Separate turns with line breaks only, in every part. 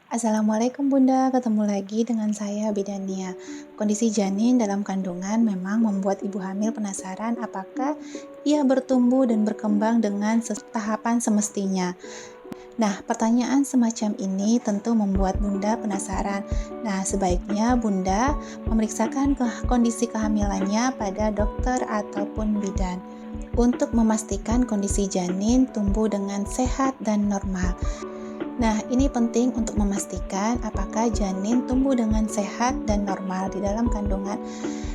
Assalamualaikum Bunda, ketemu lagi dengan saya Bidan Nia. Kondisi janin dalam kandungan memang membuat ibu hamil penasaran apakah ia bertumbuh dan berkembang dengan tahapan semestinya. Nah, pertanyaan semacam ini tentu membuat Bunda penasaran. Nah, sebaiknya Bunda memeriksakan kondisi kehamilannya pada dokter ataupun bidan untuk memastikan kondisi janin tumbuh dengan sehat dan normal. Nah, ini penting untuk memastikan apakah janin tumbuh dengan sehat dan normal di dalam kandungan.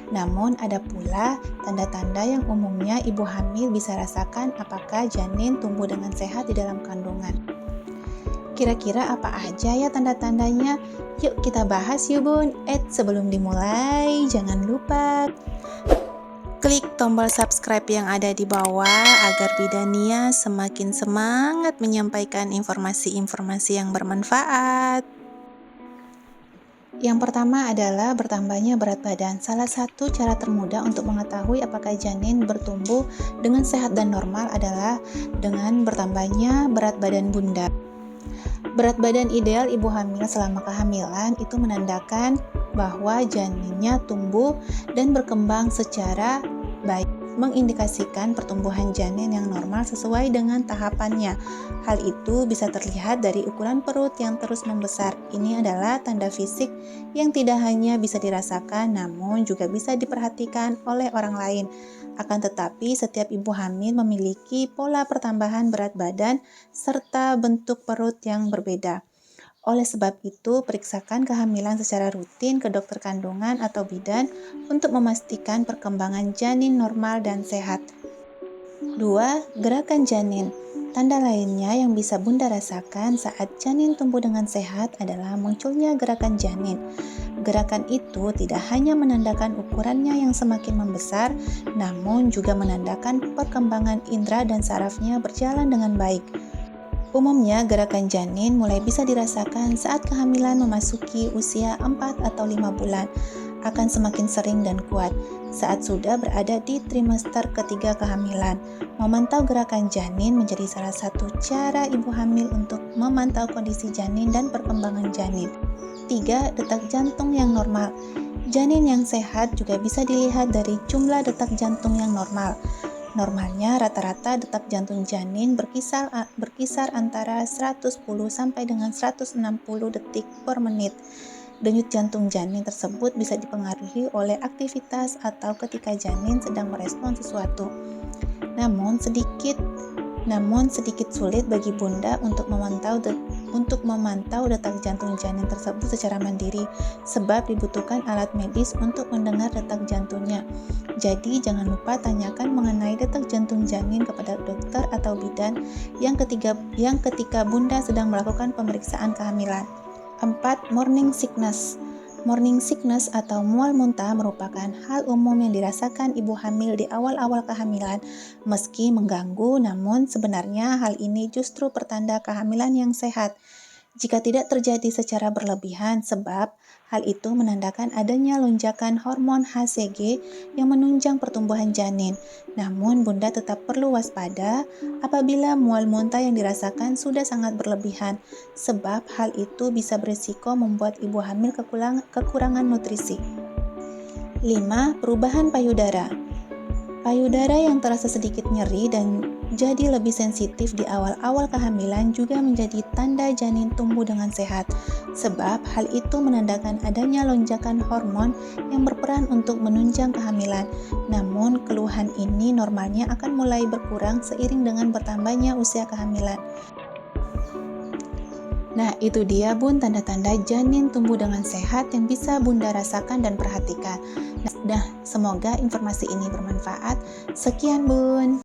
Namun, ada pula tanda-tanda yang umumnya ibu hamil bisa rasakan apakah janin tumbuh dengan sehat di dalam kandungan. Kira-kira apa aja ya tanda-tandanya? Yuk kita bahas yuk Bun. Sebelum dimulai, jangan lupa klik tombol subscribe yang ada di bawah agar Bidan Nia semakin semangat menyampaikan informasi-informasi yang bermanfaat. Yang pertama adalah bertambahnya berat badan. Salah satu cara termudah untuk mengetahui apakah janin bertumbuh dengan sehat dan normal adalah dengan bertambahnya berat badan Bunda. Berat badan ideal ibu hamil selama kehamilan itu menandakan bahwa janinnya tumbuh dan berkembang secara baik, mengindikasikan pertumbuhan janin yang normal sesuai dengan tahapannya. Hal itu bisa terlihat dari ukuran perut yang terus membesar. Ini adalah tanda fisik yang tidak hanya bisa dirasakan namun juga bisa diperhatikan oleh orang lain. Akan tetapi, setiap ibu hamil memiliki pola pertambahan berat badan serta bentuk perut yang berbeda. Oleh sebab itu, periksakan kehamilan secara rutin ke dokter kandungan atau bidan untuk memastikan perkembangan janin normal dan sehat. 2. Gerakan janin. Tanda lainnya yang bisa Bunda rasakan saat janin tumbuh dengan sehat adalah munculnya gerakan janin. Gerakan itu tidak hanya menandakan ukurannya yang semakin membesar, namun juga menandakan perkembangan indera dan sarafnya berjalan dengan baik. Umumnya, gerakan janin mulai bisa dirasakan saat kehamilan memasuki usia 4 atau 5 bulan, akan semakin sering dan kuat saat sudah berada di trimester ketiga kehamilan. Memantau gerakan janin menjadi salah satu cara ibu hamil untuk memantau kondisi janin dan perkembangan janin. 3. Detak jantung yang normal. Janin yang sehat juga bisa dilihat dari jumlah detak jantung yang normal. Normalnya rata-rata detak jantung janin berkisar antara 110 sampai dengan 160 detik per menit. Denyut jantung janin tersebut bisa dipengaruhi oleh aktivitas atau ketika janin sedang merespon sesuatu. Namun sedikit sulit bagi Bunda untuk memantau detak jantung janin tersebut secara mandiri, sebab dibutuhkan alat medis untuk mendengar detak jantungnya. Jadi jangan lupa tanyakan mengenai detak jantung janin kepada dokter atau bidan yang ketika Bunda sedang melakukan pemeriksaan kehamilan. 4. Morning sickness. Morning sickness atau mual muntah merupakan hal umum yang dirasakan ibu hamil di awal-awal kehamilan. Meski mengganggu, namun sebenarnya hal ini justru pertanda kehamilan yang sehat. Jika tidak terjadi secara berlebihan, sebab hal itu menandakan adanya lonjakan hormon HCG yang menunjang pertumbuhan janin. Namun, Bunda tetap perlu waspada apabila mual muntah yang dirasakan sudah sangat berlebihan, sebab hal itu bisa berisiko membuat ibu hamil kekurangan nutrisi. 5. Perubahan payudara. Payudara yang terasa sedikit nyeri dan jadi lebih sensitif di awal-awal kehamilan juga menjadi tanda janin tumbuh dengan sehat, sebab hal itu menandakan adanya lonjakan hormon yang berperan untuk menunjang kehamilan. Namun, keluhan ini normalnya akan mulai berkurang seiring dengan bertambahnya usia kehamilan. Nah, itu dia Bun tanda-tanda janin tumbuh dengan sehat yang bisa Bunda rasakan dan perhatikan. Nah, semoga informasi ini bermanfaat. Sekian Bun.